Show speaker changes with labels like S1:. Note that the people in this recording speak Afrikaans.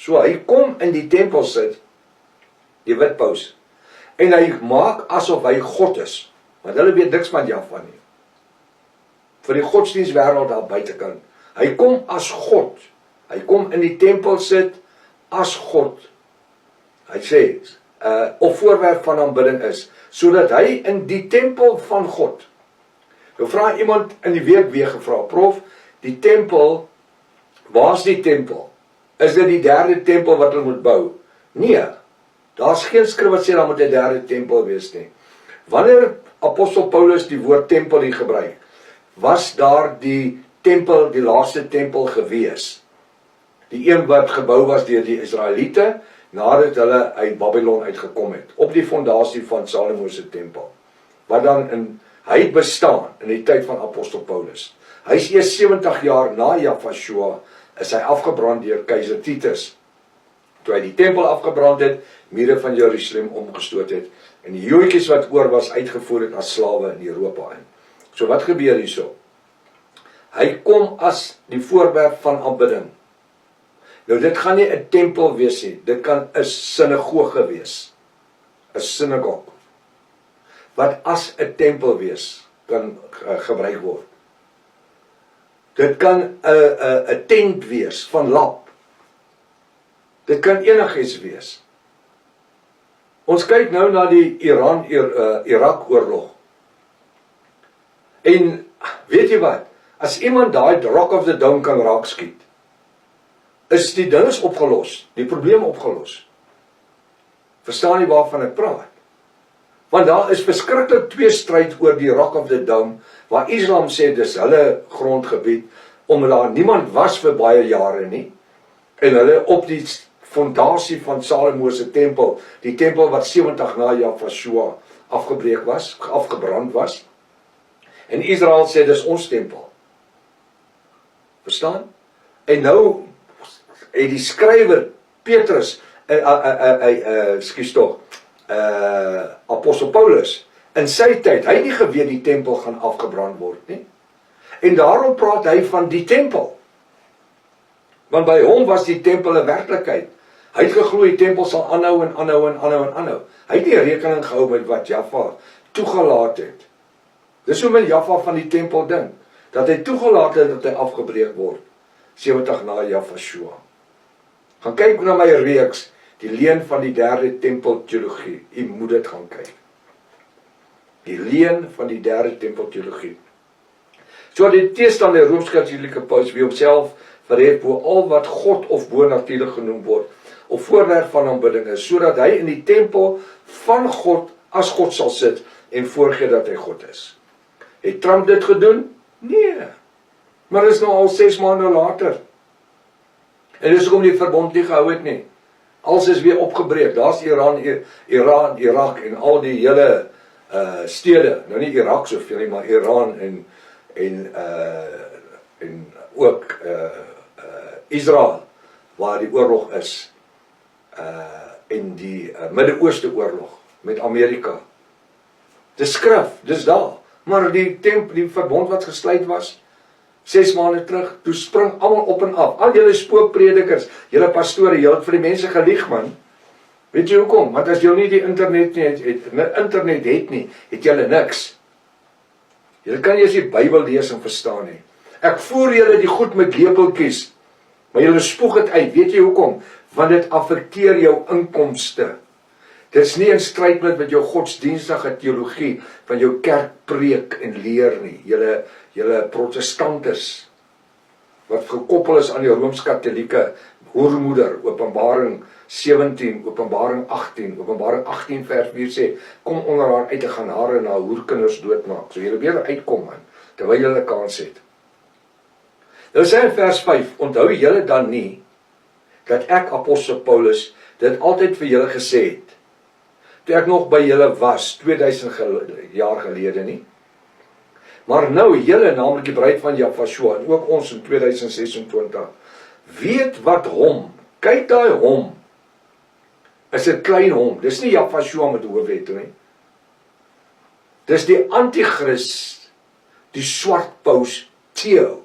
S1: So hy kom in die tempel sit, die wit paus, en hy maak asof hy God is, want hulle weet niks van Jahwe nie. Vir die godsdienstwêreld daar buitekant. Hy kom as God. Hy kom in die tempel sit as God. Hy sê, of voorwerp van aanbidding is, sodat hy in die tempel van God. Nou vra iemand in die week weer gevra, prof, die tempel, waar is die tempel? Is dit die derde tempel wat hulle moet bou? Nee, daar is geen skrif wat sê daar moet 'n derde tempel wees nie. Wanneer apostel Paulus die woord tempel hier gebruik, was daar die tempel, die laaste tempel gewees. Die een wat gebou was deur die Israeliete, nadat hulle uit Babylon uitgekom het, op die fondasie van Salomo se tempel. Wat dan hy bestaan in die tyd van apostel Paulus. Hy is eers 70 jaar na Jahwe is hy afgebrand deur keiser Titus. Toe hy die tempel afgebrand het, mure van Jerusalem omgestoot het, en die Joodjies wat oor was uitgevoer het as slawe in Europa in. So wat gebeur hierso? Hy kom as die voorwerp van aanbidding. Nou dit gaan nie 'n tempel wees nie, dit kan 'n sinagoge wees. 'n Synagoge. Wat as 'n tempel wees, kan gebruik word. Dit kan 'n tent wees van lap. Dit kan enigiets wees. Ons kyk nou na die Iran-Irak oorlog. En weet jy wat? As iemand daai Rock of the Dome kan raak skiet, is die ding is opgelos, die probleem opgelos. Verstaan jy waarvan ek praat? Want daar is verskriklik twee stryd oor die Rock of the Dome, waar Islam sê dis hulle grondgebied, omdat daar niemand was vir baie jare nie, en hulle op die fondasie van Salomo se tempel, die tempel wat 70 na Jahwe afgebrand was, en Israel sê dis ons tempel. Verstaan? En nou het die skrywer Petrus, apostel Paulus, in sy tyd, hy het nie geweet die tempel gaan afgebrand word nie. En daarom praat hy van die tempel. Want by hom was die tempel 'n werklikheid. Hy het geglo die tempel sal aanhou en aanhou en aanhou en aanhou. Hy het nie rekening gehou met wat Jahwe toegelaat het. Dis hoe men Jahwe van die tempel dink, dat hy toegelaat het dat hy afgebreek word, 70 na Jahwe. Gaan kyk na my reeks, die leen van die derde tempel teologie. U moet dit gaan kyk. Die leen van die derde tempel teologie. So die teestander Rooms-Katolieke Paus wie homself verhef bo al wat God of bonatuurlik genoem word, of voorwerp van aanbidding is, sodat hy in die tempel van God as God sal sit en voorgee dat hy God is. Het Trump dit gedoen? Nee. Maar is nou al 6 maande later. En dis hoekom die verbond nie gehou het nie. Alles is weer opgebreek. Daar's Iran, Irak en al die hele stede, nou nie Irak soveel nie, maar Iran en ook Israel, waar die oorlog is, en die Midde-Ooste oorlog met Amerika. Dis skrif, dis daar. Maar die verbond wat gesluit was 6 maande terug, toe spring almal op en af. Al julle spookpredikers, julle pastore, julle het vir die mense gelieg, man. Weet jy hoekom? Want as jy nie die internet het nie, het julle niks. Julle kan eers die Bybel lees en verstaan nie. Ek voer julle die goed met lepeltjies, maar julle spoeg dit uit. Weet jy hoekom? Want dit affekteer jou inkomste. Dit is nie in stryd met jou godsdienstige teologie van jou kerk preek en leer nie. Julle protestantes wat gekoppel is aan die Rooms-Katolieke hoermoeder, Openbaring 17, Openbaring 18, Openbaring 18 vers 4 sê, kom onder haar uit te gaan haar en haar hoerkinders doodmaak. So julle weer uitkom, man, terwyl julle kans het. Nou sê in vers 5, onthou julle dan nie, dat ek, apostel Paulus, dit altyd vir julle gesê het, toe ek nog by julle was, 2000 jaar gelede nie, maar nou julle, naamlik die bruid van Jahwe, en ook ons in 2026, weet wat hom, kyk daai hom, is 'n klein hom, dis nie Jahwe met hoofletter nie, dis die antichrist, die swart paus Theo,